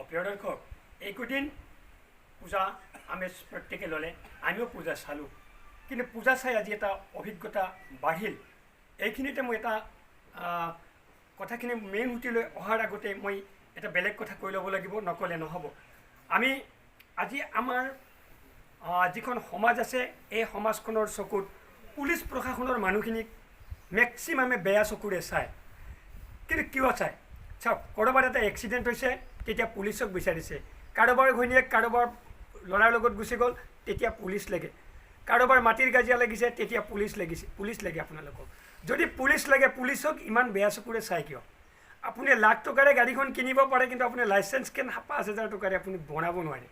প্ৰিয় দৰ্শক এইকেইদিন পূজা আমেজ প্ৰত্যেকে ল'লে আমিও পূজা চালোঁ কিন্তু পূজা চাই আজি এটা অভিজ্ঞতা বাঢ়িল এইখিনিতে মই এটা কথাখিনি মেইন সুতিলৈ অহাৰ আগতে মই এটা বেলেগ কথা কৈ ল'ব লাগিব নক'লে নহ'ব আমি আজি আমাৰ যিখন সমাজ আছে এই সমাজখনৰ চকুত পুলিচ প্ৰশাসনৰ মানুহখিনিক মেক্সিমামে বেয়া চকুৰে চায় কিন্তু কিয় চায় চাওক ক'ৰবাত এটা এক্সিডেণ্ট হৈছে তেতিয়া পুলিচক বিচাৰিছে কাৰোবাৰ ঘৈণীয়েক কাৰোবাৰ ল'ৰাৰ লগত গুচি গ'ল তেতিয়া পুলিচ লাগে কাৰোবাৰ মাটিৰ কাজিয়া লাগিছে তেতিয়া পুলিচ লাগে আপোনালোকক যদি পুলিচ লাগে পুলিচক ইমান বেয়া চকুৰে চায় কিয় আপুনি লাখ টকাৰে গাড়ীখন কিনিব পাৰে কিন্তু আপুনি লাইচেঞ্চ কেন ৫,০০০ টকাৰে আপুনি বনাব নোৱাৰে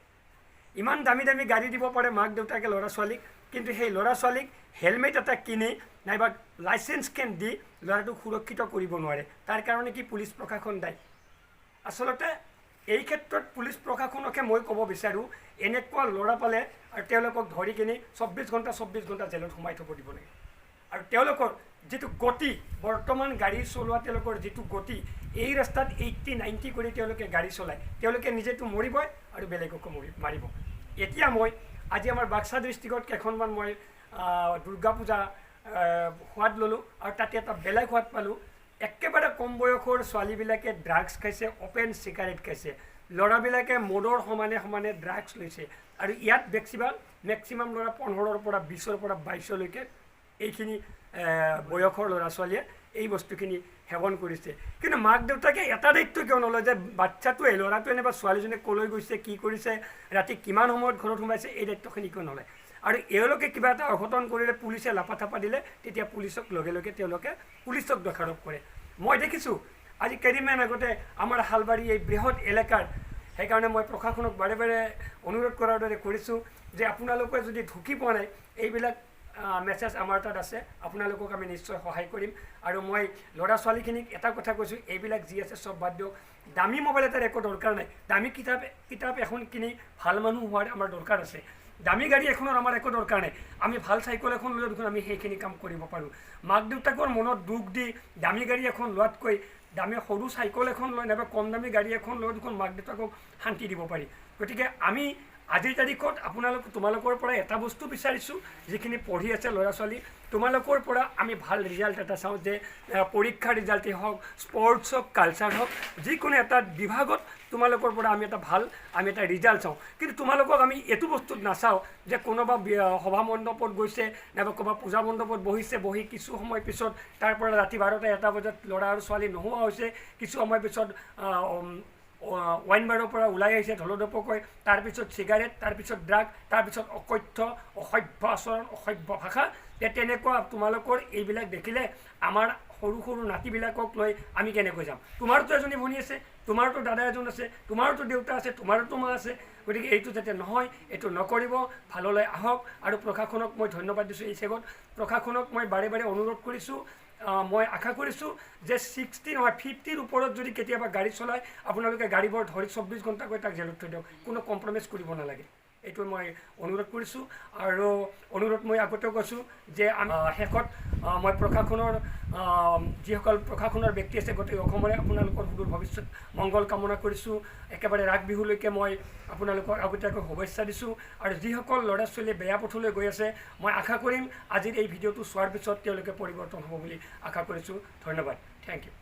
ইমান দামী দামী গাড়ী দিব পাৰে মাক দেউতাকে ল'ৰা ছোৱালীক কিন্তু সেই ল'ৰা ছোৱালীক হেলমেট এটা কিনি নাইবা লাইচেঞ্চ কেন দি ল'ৰাটোক সুৰক্ষিত কৰিব নোৱাৰে তাৰ কাৰণে কি পুলিচ প্ৰশাসন দায়ী আচলতে এই ক্ষেত্ৰত পুলিচ প্ৰশাসনকে মই ক'ব বিচাৰোঁ এনেকুৱা ল'ৰা পালে আৰু তেওঁলোকক ধৰি কিনি ২৪ ঘণ্টা জেলত সোমাই থ'ব দিব লাগে আৰু তেওঁলোকৰ যিটো গতি বৰ্তমান গাড়ী চলোৱা তেওঁলোকৰ যিটো গতি এই ৰাস্তাত 80-90 কৰি তেওঁলোকে গাড়ী চলায় তেওঁলোকে নিজেতো মৰিবই আৰু বেলেগকো মাৰিব এতিয়া মই আজি আমাৰ বাক্সা ডিষ্ট্ৰিক্টত কেইখনমান মই দুৰ্গা পূজা সোৱাদ ল'লোঁ আৰু তাতে এটা বেলেগ সোৱাদ পালোঁ একেবাৰে কম বয়সৰ ছোৱালীবিলাকে ড্ৰাগছ খাইছে অপেন চিগাৰেট খাইছে ল'ৰাবিলাকে মদৰ সমানে ড্ৰাগছ লৈছে আৰু ইয়াত মেক্সিমাম ল'ৰা 15ৰ পৰা 20ৰ পৰা 22লৈকে এইখিনি বয়সৰ ল'ৰা ছোৱালীয়ে এই বস্তুখিনি সেৱন কৰিছে কিন্তু মাক দেউতাকে এটা দায়িত্ব কিয় নলয় যে বাচ্চাটোৱে ল'ৰাটোৱে নাইবা ছোৱালীজনীয়ে ক'লৈ গৈছে কি কৰিছে ৰাতি কিমান সময়ত ঘৰত সোমাইছে এই দায়িত্বখিনি কিয় নলয় আৰু এওঁলোকে কিবা এটা অঘটন কৰিলে পুলিচে লাপাথাপা দিলে তেতিয়া পুলিচক লগে লগে তেওঁলোকে পুলিচক দোষাৰোপ কৰে মই দেখিছোঁ আজি কেইদিনমান আগতে আমাৰ হালবাৰী এই বৃহৎ এলেকাৰ সেইকাৰণে মই প্ৰশাসনক বাৰে বাৰে অনুৰোধ কৰাৰ দৰে কৰিছোঁ যে আপোনালোকে যদি ঢুকি পোৱা নাই এইবিলাক মেছেজ আমাৰ তাত আছে আপোনালোকক আমি নিশ্চয় সহায় কৰিম আৰু মই ল'ৰা ছোৱালীখিনিক এটা কথা কৈছোঁ এইবিলাক যি আছে চব বাদ দিয়ক দামী মোবাইল এটাৰ একো দৰকাৰ নাই দামী কিতাপ এখন কিনি ভাল মানুহ হোৱাৰ আমাৰ দৰকাৰ আছে দামী গাড়ী এখনৰ আমাৰ একো দৰকাৰ নাই আমি ভাল চাইকেল এখন লৈ দেখোন আমি সেইখিনি কাম কৰিব পাৰোঁ মাক দেউতাকৰ মনত দুখ দি দামী গাড়ী এখন লোৱাতকৈ দামী সৰু চাইকেল এখন লৈ নাইবা কম দামী গাড়ী এখন লৈ দেখোন মাক দেউতাকক শান্তি দিব পাৰি গতিকে আমি আজিৰ তাৰিখত তোমালোকৰ পৰা এটা বস্তু বিচাৰিছোঁ যিখিনি পঢ়ি আছে ল'ৰা ছোৱালী তোমালোকৰ পৰা আমি ভাল ৰিজাল্ট এটা চাওঁ যে পৰীক্ষাৰ ৰিজাল্টেই হওক স্পৰ্টছ হওক কালচাৰ হওক যিকোনো এটা বিভাগত তোমালোকৰ পৰা আমি এটা ৰিজাল্ট চাওঁ কিন্তু তোমালোকক আমি এইটো বস্তুত নাচাওঁ যে কোনোবা সভা মণ্ডপত গৈছে নাইবা ক'ৰবাত পূজা মণ্ডপত বহি কিছু সময় পিছত তাৰ পৰা ৰাতি ১২টা-১ বজাত ল'ৰা আৰু ছোৱালী নোহোৱা হৈছে কিছু সময় পিছত ৱাইন বাৰৰ পৰা ওলাই আহিছে ঢলধপকৈ তাৰপিছত চিগাৰেট তাৰপিছত ড্ৰাগ তাৰপিছত অকথ্য অসভ্য আচৰণ অসভ্য ভাষা তেনেকুৱা তোমালোকৰ এইবিলাক দেখিলে আমাৰ সৰু সৰু নাতিবিলাকক লৈ আমি কেনেকৈ যাম তোমাৰতো এজনী ভনী আছে তোমাৰতো দাদা এজন আছে তোমাৰতো দেউতা আছে তোমাৰতো মা আছে গতিকে এইটো যাতে নহয় এইটো নকৰিব ভাললৈ আহক আৰু প্ৰশাসনক মই ধন্যবাদ দিছোঁ এই চেগত প্ৰশাসনক মই বাৰে বাৰে অনুৰোধ কৰিছোঁ মই আশা কৰিছোঁ যে 60 নহয় 50ৰ ওপৰত যদি কেতিয়াবা গাড়ী চলায় আপোনালোকে গাড়ীবোৰ ধৰি 24 ঘণ্টাকৈ তাক জেলত থৈ দিয়ক কোনো কম্প্ৰমাইজ কৰিব নালাগে এইটো মই অনুৰোধ কৰিছোঁ আৰু অনুৰোধ মই আগতেও কৈছোঁ যে শেষত মই প্ৰশাসনৰ যিসকল প্ৰশাসনৰ ব্যক্তি আছে গোটেই অসমৰে আপোনালোকৰ সুদূৰ ভৱিষ্যত মংগল কামনা কৰিছোঁ একেবাৰে ৰাগ বিহুলৈকে মই আপোনালোকক আগতীয়াকৈ শুভেচ্ছা দিছোঁ আৰু যিসকল ল'ৰা ছোৱালীয়ে বেয়া পথলৈ গৈ আছে মই আশা কৰিম আজিৰ এই ভিডিঅ'টো চোৱাৰ পিছত তেওঁলোকে পৰিৱৰ্তন হ'ব বুলি আশা কৰিছোঁ ধন্যবাদ থেংক ইউ